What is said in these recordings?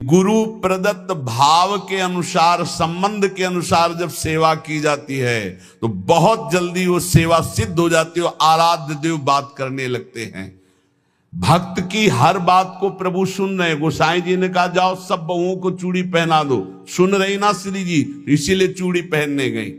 गुरु प्रदत्त भाव के अनुसार, संबंध के अनुसार जब सेवा की जाती है तो बहुत जल्दी वो सेवा सिद्ध हो जाती है, आराध्य देव बात करने लगते हैं। भक्त की हर बात को प्रभु सुन रहे। गोसाई जी ने कहा जाओ सब बहुओं को चूड़ी पहना दो, सुन रही ना श्री जी, इसीलिए चूड़ी पहनने गई।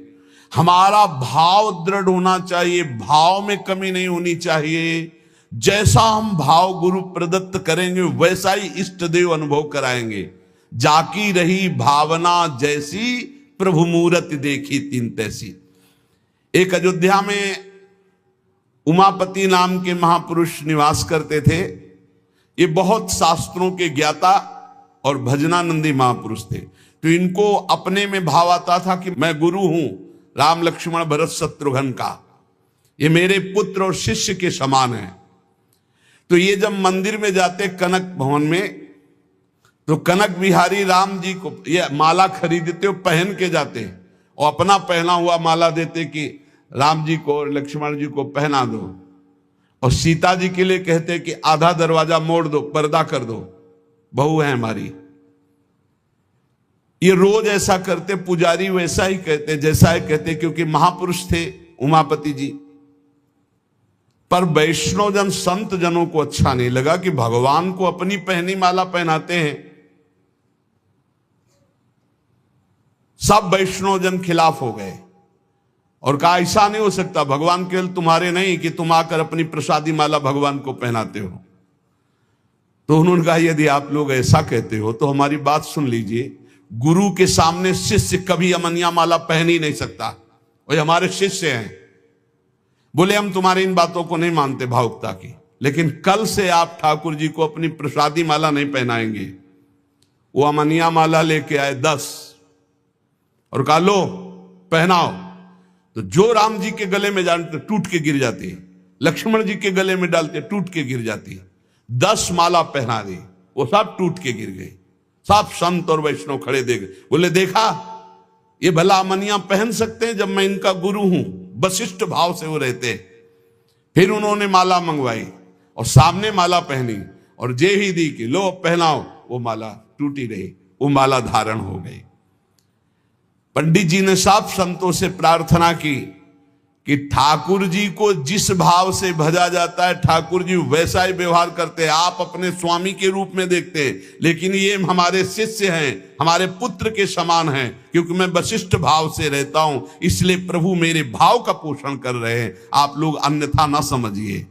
हमारा भाव दृढ़ होना चाहिए, भाव में कमी नहीं होनी चाहिए। जैसा हम भाव गुरु प्रदत्त करेंगे वैसा ही इष्ट देव अनुभव कराएंगे। जाकी रही भावना जैसी, प्रभु मूरत देखी तीन तैसी। एक अयोध्या में उमापति नाम के महापुरुष निवास करते थे। ये बहुत शास्त्रों के ज्ञाता और भजनानंदी महापुरुष थे। तो इनको अपने में भाव आता था कि मैं गुरु हूं राम लक्ष्मण भरत शत्रुघ्न का, ये मेरे पुत्र और शिष्य के समान है। तो ये जब मंदिर में जाते कनक भवन में, तो कनक बिहारी राम जी को ये माला खरीदते हो, पहन के जाते और अपना पहना हुआ माला देते कि राम जी को और लक्ष्मण जी को पहना दो, और सीता जी के लिए कहते कि आधा दरवाजा मोड़ दो, पर्दा कर दो, बहू है हमारी। ये रोज ऐसा करते। पुजारी वैसा ही कहते, जैसा ही कहते, क्योंकि महापुरुष थे उमापति जी। पर वैष्णव जन संत जनों को अच्छा नहीं लगा कि भगवान को अपनी पहनी माला पहनाते हैं। सब वैष्णव जन खिलाफ हो गए और कहा ऐसा नहीं हो सकता, भगवान केवल तुम्हारे नहीं कि तुम आकर अपनी प्रसादी माला भगवान को पहनाते हो। तो उन्होंने कहा यदि आप लोग ऐसा कहते हो तो हमारी बात सुन लीजिए। गुरु के सामने शिष्य कभी अमनिया माला पहन ही नहीं सकता, और हमारे शिष्य हैं। बोले हम तुम्हारी इन बातों को नहीं मानते भावुकता की, लेकिन कल से आप ठाकुर जी को अपनी प्रसादी माला नहीं पहनाएंगे। वो अमनिया माला लेके आए 10 और कहा लो पहनाओ। तो जो राम जी के गले में डालते टूट के गिर जाती है, लक्ष्मण जी के गले में डालते टूट के गिर जाती है। 10 माला पहना दी, वो सब टूट के गिर गई। सब संत और वैष्णव खड़े देख, बोले देखा ये भला अमनिया पहन सकते हैं जब मैं इनका गुरु हूं। वशिष्ठ भाव से वो रहते। फिर उन्होंने माला मंगवाई और सामने माला पहनी और जे ही दी कि लो पहनाओ, वो माला टूटी रही, वो माला धारण हो गई। पंडित जी ने सब संतों से प्रार्थना की कि ठाकुर जी को जिस भाव से भजा जाता है ठाकुर जी वैसा ही व्यवहार करते हैं। आप अपने स्वामी के रूप में देखते हैं, लेकिन ये हमारे शिष्य हैं, हमारे पुत्र के समान हैं। क्योंकि मैं वशिष्ठ भाव से रहता हूं, इसलिए प्रभु मेरे भाव का पोषण कर रहे हैं, आप लोग अन्यथा ना समझिए।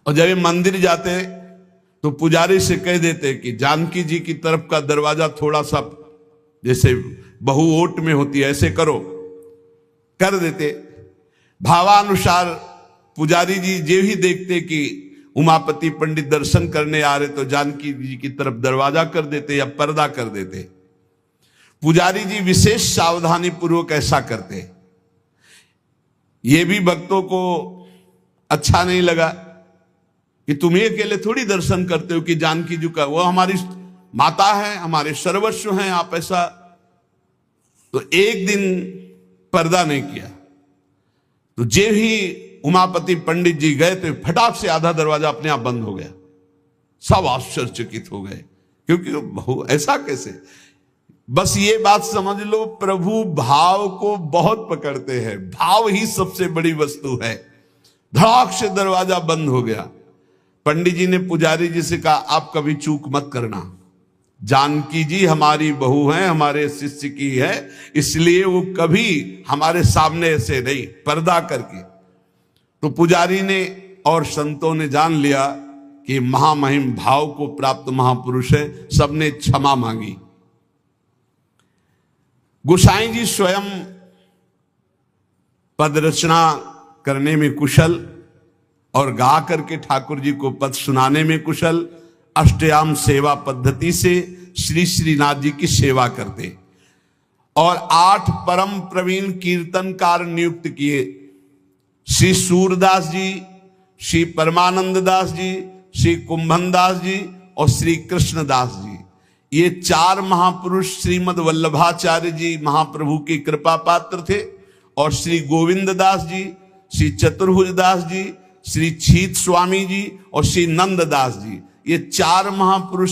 और जब ये मंदिर जाते तो पुजारी से कह देते कि जानकी जी की तरफ का दरवाजा थोड़ा सा जैसे बहु ओट में होती है ऐसे करो, कर देते। भावानुसार पुजारी जी जे ही देखते कि उमापति पंडित दर्शन करने आ रहे तो जानकी जी की तरफ दरवाजा कर देते या पर्दा कर देते। पुजारी जी विशेष सावधानी पूर्वक ऐसा करते। ये भी भक्तों को अच्छा नहीं लगा कि तुम ही अकेले थोड़ी दर्शन करते हो कि जानकी जी का, वो हमारी माता है, हमारे सर्वस्व हैं, आप ऐसा। तो एक दिन पर्दा नहीं किया। तो जे ही उमापति पंडित जी गए तो फटाक से आधा दरवाजा अपने आप बंद हो गया। सब आश्चर्यचकित हो गए, क्योंकि ऐसा कैसे। बस ये बात समझ लो, प्रभु भाव को बहुत पकड़ते हैं। भाव ही सबसे बड़ी वस्तु है। धड़ाक से दरवाजा बंद हो गया। पंडित जी ने पुजारी जी से कहा आप कभी चूक मत करना, जानकी जी हमारी बहू हैं, हमारे शिष्य की है, इसलिए वो कभी हमारे सामने ऐसे नहीं, पर्दा करके। तो पुजारी ने और संतों ने जान लिया कि महामहिम भाव को प्राप्त महापुरुष है। सबने क्षमा मांगी। गोसाई जी स्वयं पद रचना करने में कुशल और गा करके ठाकुर जी को पद सुनाने में कुशल। अष्टयाम सेवा पद्धति से श्री श्रीनाथ जी की सेवा करते और 8 परम प्रवीण कीर्तनकार नियुक्त किए। श्री सूरदास जी, श्री परमानंद दास जी, श्री कुंभन दास जी और श्री कृष्णदास जी, ये 4 महापुरुष श्रीमद वल्लभाचार्य जी महाप्रभु की कृपा पात्र थे। और श्री गोविंद दास जी, श्री चतुर्भुज दास जी, श्री छीत स्वामी जी और श्री नंद दास जी, ये 4 महापुरुष